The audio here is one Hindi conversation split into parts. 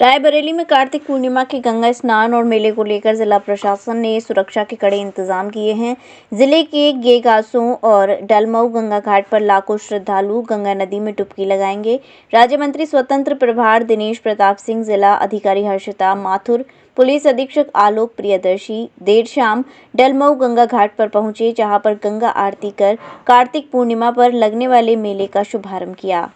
रायबरेली में कार्तिक पूर्णिमा के गंगा स्नान और मेले को लेकर जिला प्रशासन ने सुरक्षा के कड़े इंतजाम किए हैं। जिले के गेगासों और डलमऊ गंगा घाट पर लाखों श्रद्धालु गंगा नदी में डुबकी लगाएंगे। राज्य मंत्री स्वतंत्र प्रभार दिनेश प्रताप सिंह, जिला अधिकारी हर्षिता माथुर, पुलिस अधीक्षक आलोक प्रियदर्शी देर शाम डलमऊ गंगा घाट पर पहुंचे, जहां पर गंगा आरती कर कार्तिक पूर्णिमा पर लगने वाले मेले का शुभारंभ किया।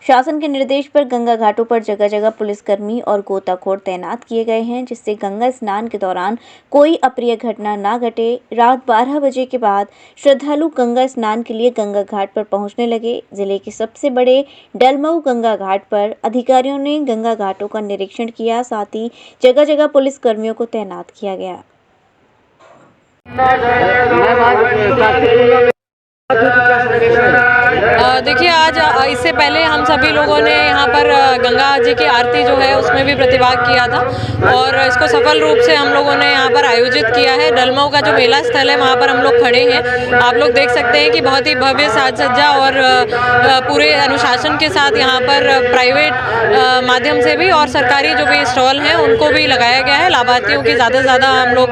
शासन के निर्देश पर गंगा घाटों पर जगह जगह पुलिसकर्मी और गोताखोर तैनात किए गए हैं, जिससे गंगा स्नान के दौरान कोई अप्रिय घटना न घटे। रात 12 बजे के बाद श्रद्धालु गंगा स्नान के लिए गंगा घाट पर पहुंचने लगे। जिले के सबसे बड़े डलमऊ गंगा घाट पर अधिकारियों ने गंगा घाटों का निरीक्षण किया, साथ ही जगह जगह पुलिसकर्मियों को तैनात किया गया। देखिए, आज इससे पहले हम सभी लोगों ने यहाँ पर गंगा जी की आरती जो है उसमें भी प्रतिभाग किया था और इसको सफल रूप से हम लोगों ने यहाँ पर आयोजित किया है। डलमऊ का जो मेला स्थल है वहाँ पर हम लोग खड़े हैं। आप लोग देख सकते हैं कि बहुत ही भव्य साज सज्जा और पूरे अनुशासन के साथ यहाँ पर प्राइवेट माध्यम से भी और सरकारी जो भी स्टॉल हैं उनको भी लगाया गया है। लाभार्थियों की ज़्यादा से ज़्यादा हम लोग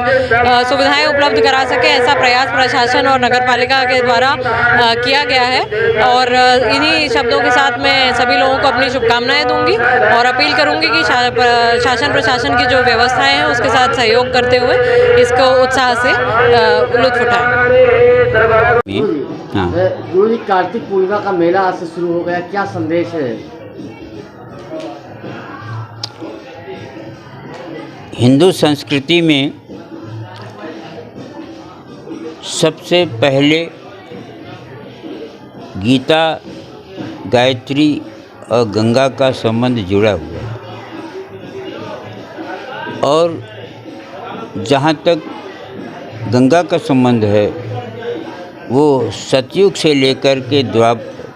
सुविधाएँ उपलब्ध करा सकें, ऐसा प्रयास प्रशासन और नगर पालिका के द्वारा किया गया है। और इन्हीं शब्दों के साथ मैं सभी लोगों को अपनी शुभकामनाएं दूंगी और अपील करूंगी कि शासन प्रशासन की जो व्यवस्थाएं हैं उसके साथ सहयोग करते हुए इसको उत्साह से लुत्फ उठाएं। गुरु जी, कार्तिक पूर्णिमा का मेला आज से शुरू हो गया, क्या संदेश है? हिंदू संस्कृति में सबसे पहले गीता, गायत्री और गंगा का संबंध जुड़ा हुआ है और जहाँ तक गंगा का संबंध है वो सतयुग से लेकर के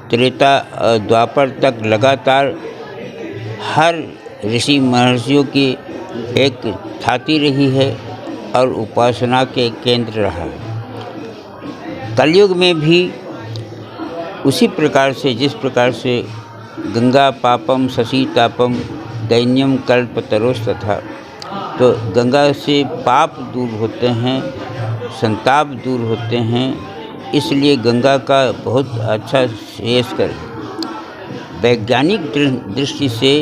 त्रेता द्वापर तक लगातार हर ऋषि महर्षियों की एक ख्याति रही है और उपासना के केंद्र रहा है। कलयुग में भी उसी प्रकार से, जिस प्रकार से गंगा पापम शशि तापम दैन्यम कल्पतरोष तथा, तो गंगा से पाप दूर होते हैं, संताप दूर होते हैं। इसलिए गंगा का बहुत अच्छा श्रेयस कर वैज्ञानिक दृष्टि से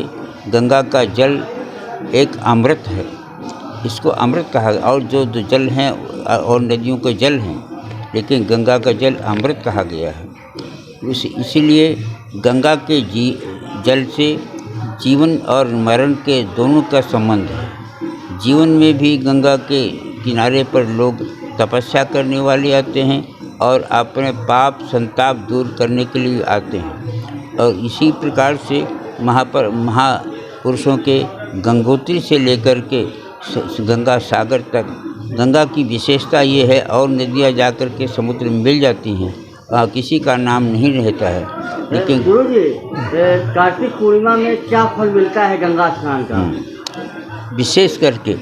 गंगा का जल एक अमृत है, इसको अमृत कहा। और जो जल हैं और नदियों के जल हैं, लेकिन गंगा का जल अमृत कहा गया है। इसीलिए गंगा के जल से जीवन और मरण के दोनों का संबंध है। जीवन में भी गंगा के किनारे पर लोग तपस्या करने वाले आते हैं और अपने पाप संताप दूर करने के लिए आते हैं। और इसी प्रकार से महापुरुषों के गंगोत्री से लेकर के गंगा सागर तक गंगा की विशेषता ये है, और नदियाँ जाकर के समुद्र में मिल जाती हैं, किसी का नाम नहीं रहता है। लेकिन गुरु जी, कार्तिक पूर्णिमा में क्या फल मिलता है गंगा स्नान का? विशेष करके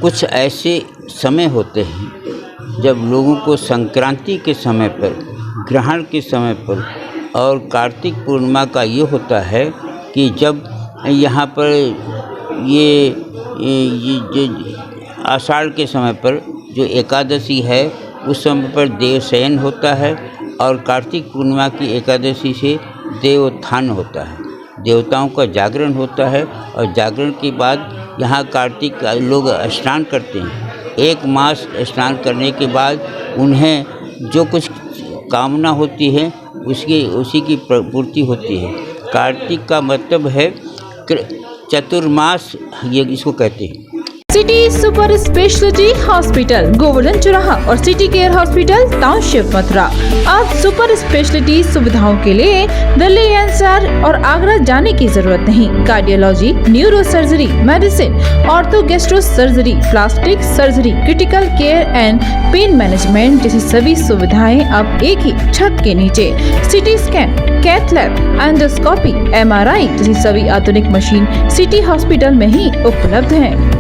कुछ ऐसे समय होते हैं जब लोगों को संक्रांति के समय पर, ग्रहण के समय पर, और कार्तिक पूर्णिमा का ये होता है कि जब यहाँ पर ये आषाढ़ के समय पर जो एकादशी है उस समय पर देवशयन होता है, और कार्तिक पूर्णिमा की एकादशी से देवोत्थान होता है, देवताओं का जागरण होता है। और जागरण के बाद यहाँ कार्तिक लोग स्नान करते हैं। 1 मास स्नान करने के बाद उन्हें जो कुछ कामना होती है उसी की पूर्ति होती है। कार्तिक का मतलब है चतुर्मास, ये इसको कहते हैं। City super speciality hospital, Govardhan चौराहा और city care hospital, township, Mathura. अब सुपर स्पेशलिटी सुविधाओं के लिए दिल्ली एनसीआर और आगरा जाने की जरूरत नहीं। Cardiology, neuro surgery, medicine, ortho gastro surgery, plastic surgery, critical care and pain management जैसी सभी सुविधाएं अब एक ही छत के नीचे। CT scan, cath lab, endoscopy, MRI जैसी सभी आधुनिक मशीन सिटी हॉस्पिटल में ही उपलब्ध है।